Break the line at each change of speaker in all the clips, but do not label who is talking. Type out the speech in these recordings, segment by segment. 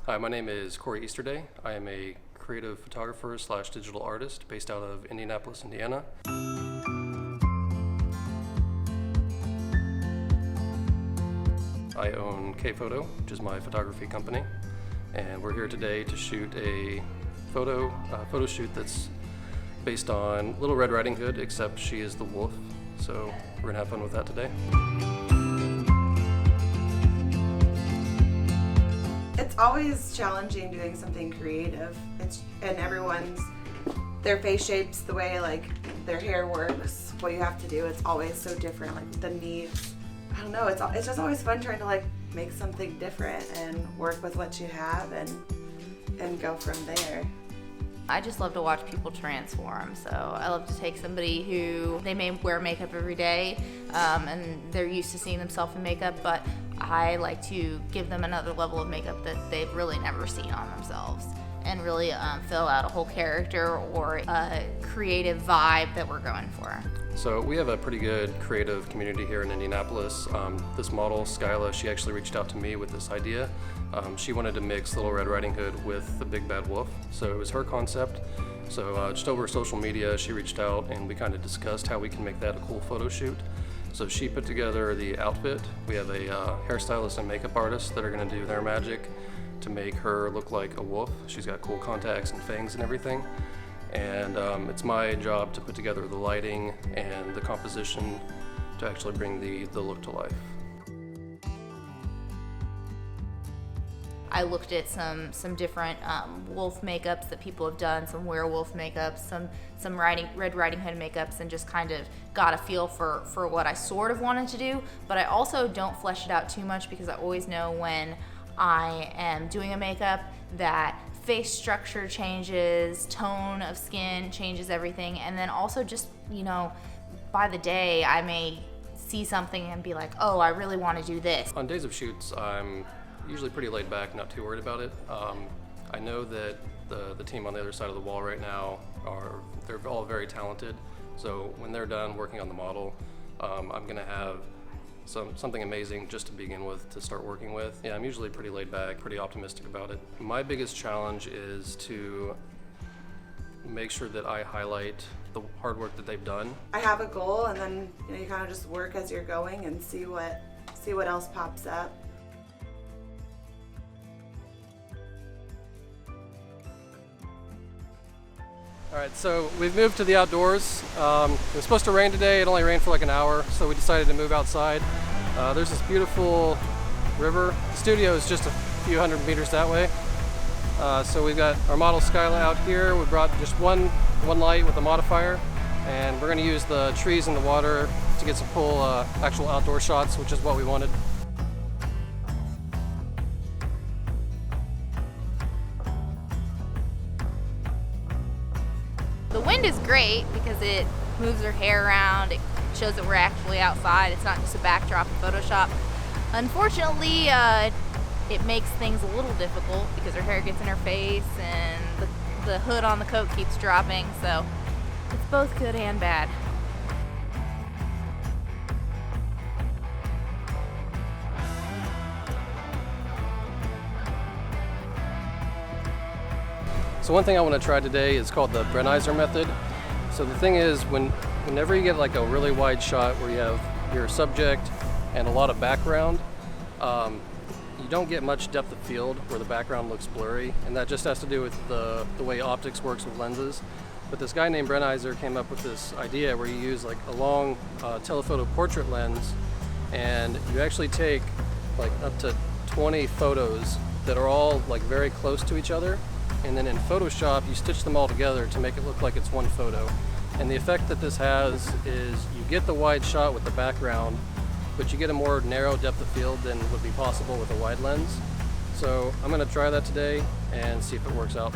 Hi, my name is Kory Easterday. I am a creative photographer slash digital artist based out of Indianapolis, Indiana. I own K-Foto, which is my photography company, and we're here today to shoot a photo shoot that's based on Little Red Riding Hood, except she is the wolf. So we're gonna have fun with that today.
It's always challenging doing something creative. And their face shapes, the way like their hair works, what you have to do, it's always so different. Like the needs, I don't know. It's just always fun trying to like make something different and work with what you have and go from there.
I just love to watch people transform. So I love to take somebody who they may wear makeup every day and they're used to seeing themselves in makeup, but I like to give them another level of makeup that they've really never seen on themselves and really fill out a whole character or a creative vibe that we're going for.
So we have a pretty good creative community here in Indianapolis. This model, Skyla, she actually reached out to me with this idea. She wanted to mix Little Red Riding Hood with the Big Bad Wolf, so it was her concept. So just over social media, she reached out and we kind of discussed how we can make that a cool photo shoot. So she put together the outfit. We have a hairstylist and makeup artist that are gonna do their magic to make her look like a wolf. She's got cool contacts and fangs and everything. And it's my job to put together the lighting and the composition to actually bring the look to life.
I looked at some different wolf makeups that people have done, some werewolf makeups, some Red Riding Hood makeups, and just kind of got a feel for what I sort of wanted to do. But I also don't flesh it out too much because I always know when I am doing a makeup that face structure changes, tone of skin changes everything, and then also just, you know, by the day I may see something and be like, oh, I really want to do this.
On days of shoots, I'm usually pretty laid back, not too worried about it. I know that the team on the other side of the wall right now they're all very talented. So when they're done working on the model, I'm gonna have something amazing just to begin with, to start working with. Yeah, I'm usually pretty laid back, pretty optimistic about it. My biggest challenge is to make sure that I highlight the hard work that they've done.
I have a goal, and then you kind of just work as you're going and see what else pops up.
All right, so we've moved to the outdoors. It was supposed to rain today. It only rained for like an hour, so we decided to move outside. There's this beautiful river. The studio is just a few hundred meters that way. So we've got our model Skyla out here. We brought just one light with a modifier, and we're gonna use the trees and the water to get some cool actual outdoor shots, which is what we wanted.
The wind is great because it moves her hair around, it shows that we're actually outside, it's not just a backdrop in Photoshop. Unfortunately, it makes things a little difficult because her hair gets in her face and the hood on the coat keeps dropping, so it's both good and bad.
So one thing I want to try today is called the Burnside method. So the thing is, whenever you get like a really wide shot where you have your subject and a lot of background, you don't get much depth of field where the background looks blurry, and that just has to do with the way optics works with lenses. But this guy named Burnside came up with this idea where you use like a long telephoto portrait lens, and you actually take like up to 20 photos that are all like very close to each other. And then in Photoshop, you stitch them all together to make it look like it's one photo. And the effect that this has is you get the wide shot with the background, but you get a more narrow depth of field than would be possible with a wide lens. So I'm gonna try that today and see if it works out.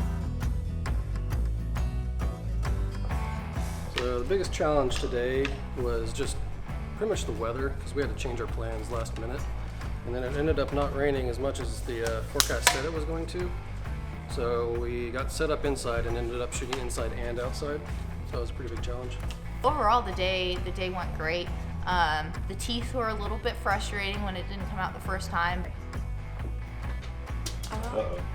So the biggest challenge today was just pretty much the weather, because we had to change our plans last minute. And then it ended up not raining as much as the forecast said it was going to. So we got set up inside and ended up shooting inside and outside. So that was a pretty big challenge.
Overall, the day went great. The teeth were a little bit frustrating when it didn't come out the first time.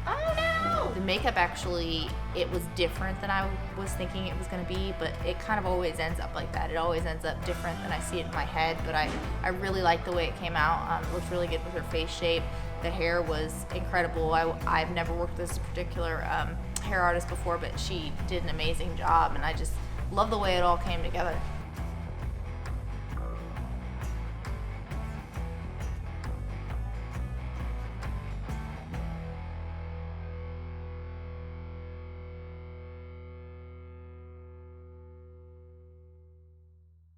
Oh no! The makeup actually, it was different than I was thinking it was going to be, but it kind of always ends up like that. It always ends up different than I see it in my head, but I really like the way it came out. It looked really good with her face shape. The hair was incredible. I've never worked with this particular hair artist before, but she did an amazing job, and I just love the way it all came together.